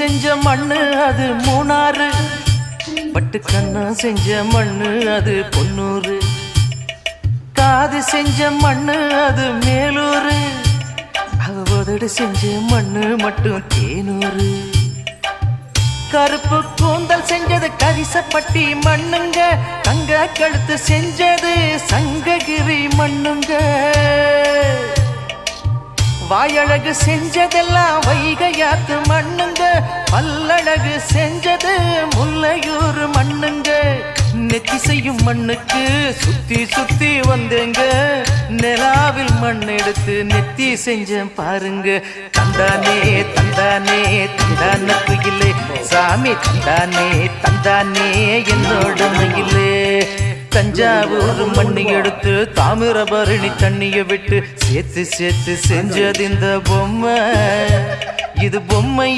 செஞ்ச மண்ணு அது மூணாறு, பட்டு கண்ணா செஞ்ச மண்ணு அது பொன்னூறு, காது செஞ்ச மண்ணு அது மேலூரு, அவதோடு செஞ்ச மண்ணு மட்டும் தேனூறு. கருப்பு கூந்தல் செஞ்சது கரிசப்பட்டி மண்ணுங்க, தங்க கழுத்து செஞ்சது சங்ககிரி மண்ணுங்க, வாயழகு செஞ்சதெல்லாம் வைகையாத்து மண்ணுங்க, பல்லழகு செஞ்சது முல்லையூர் மண்ணுங்க. நெத்தி செய்யும் மண்ணுக்கு சுத்தி சுத்தி வந்தேங்க, நிலாவில் மண் எடுத்து நெத்தி செஞ்சேன் பாருங்க. தந்தானே தந்தானே தந்தான குயிலே சாமி, தந்தானே தந்தானே என்னோட மயிலே. தஞ்சாவூர் மண்ணு எடுத்து தாமிரபரணி தண்ணிய விட்டு சேர்த்து சேர்த்து செஞ்சது இந்த பொம்மை, இது பொம்மை